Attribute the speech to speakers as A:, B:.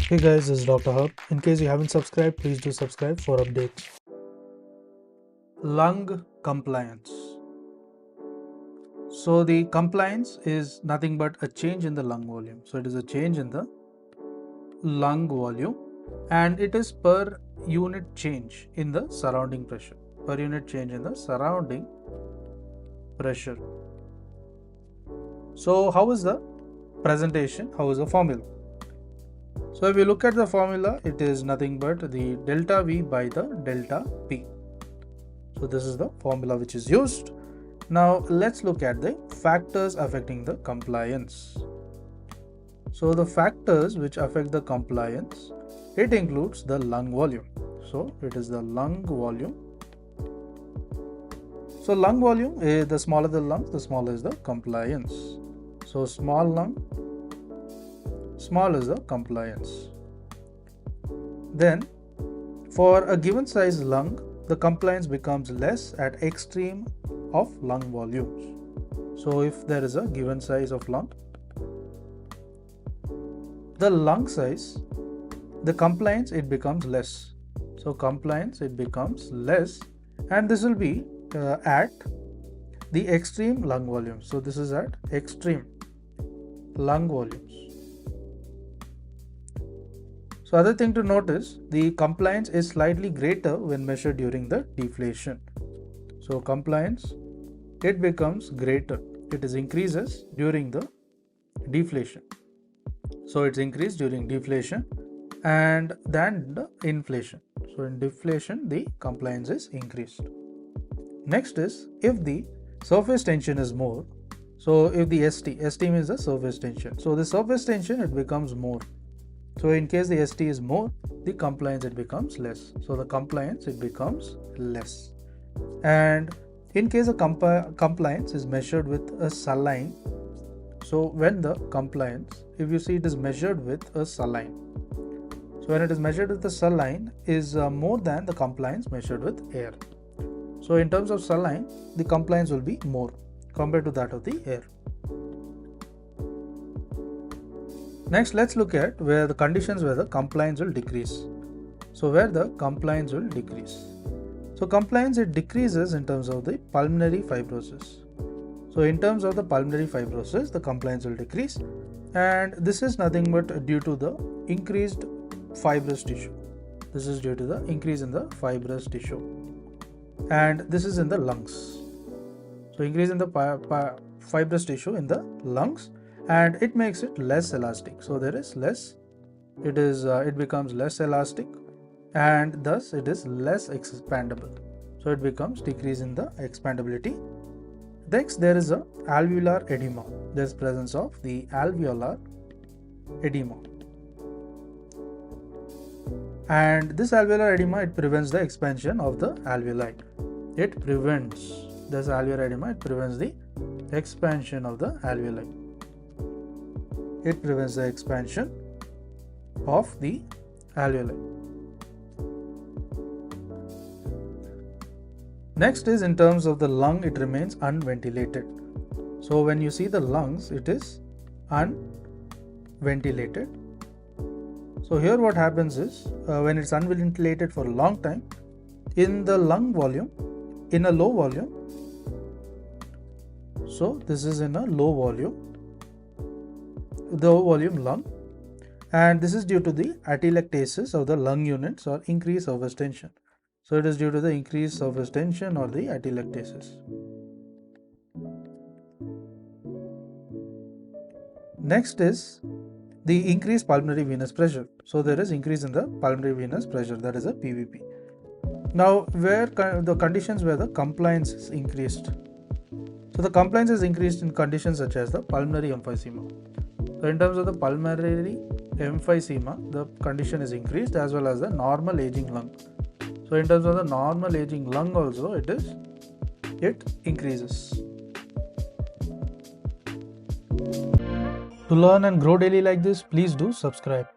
A: Hey guys, this is Dr. Hub. In case you haven't subscribed, please do subscribe for updates. Lung compliance. So the compliance is nothing but a change in the lung volume. So it is a change in the lung volume and it is per unit change in the surrounding pressure. Per unit change in the surrounding pressure. So how is the presentation? How is the formula? So if you look at the formula, it is nothing but the delta V by the delta P. So this is the formula which is used. Now let's look at the factors affecting the compliance. So the factors which affect the compliance, it includes the lung volume. So it is the lung volume. So lung volume, the smaller the lungs, the smaller is the compliance. So small lung, small is the compliance. Then for a given size lung, the compliance becomes less at extreme of lung volumes. So if there is a given size of lung, the lung size, the compliance, it becomes less. So compliance, it becomes less, and this will be at the extreme lung volumes. So this is at extreme lung volumes. So other thing to notice, the compliance is slightly greater when measured during the deflation. So compliance, it becomes greater. It is increases during the deflation. So it's increased during deflation and then the inflation. So in deflation, the compliance is increased. Next is if the surface tension is more. So if the ST means the surface tension. So the surface tension, it becomes more. So in case the ST is more, the compliance, it becomes less. So the compliance, it becomes less. And in case the compliance is measured with a saline, so when the compliance, if you see it is measured with a saline, so when it is measured with the saline is more than the compliance measured with air. So in terms of saline, the compliance will be more compared to that of the air. Next, let's look at where the conditions where the compliance will decrease. So where the compliance will decrease. So compliance, it decreases in terms of the pulmonary fibrosis. So in terms of the pulmonary fibrosis, the compliance will decrease, and this is nothing but due to the increased fibrous tissue. This is due to the increase in the fibrous tissue, and this is in the lungs. So increase in the fibrous tissue in the lungs, and it makes it less elastic. So there is less, it becomes less elastic, and thus it is less expandable. So it becomes decrease in the expandability. Next, there is a alveolar edema. There is presence of the alveolar edema, and this alveolar edema, it prevents the expansion of the alveoli. It prevents this alveolar edema. It prevents the expansion of the alveoli. It prevents the expansion of the alveoli. Next is in terms of the lung, it remains unventilated. So when you see the lungs, it is unventilated. So here what happens is when it's unventilated for a long time, in the lung volume, in a low volume, so this is in a low volume, lung, and this is due to the atelectasis of the lung units or increased surface tension. So it is due to the increased surface tension or the atelectasis. Next is the increased pulmonary venous pressure. So there is increase in the pulmonary venous pressure, that is a PVP. Now where the conditions where the compliance is increased. So the compliance is increased in conditions such as the pulmonary emphysema. So in terms of the pulmonary emphysema, the condition is increased, as well as the normal aging lung. So in terms of the normal aging lung also, it increases. To learn and grow daily like this, please do subscribe.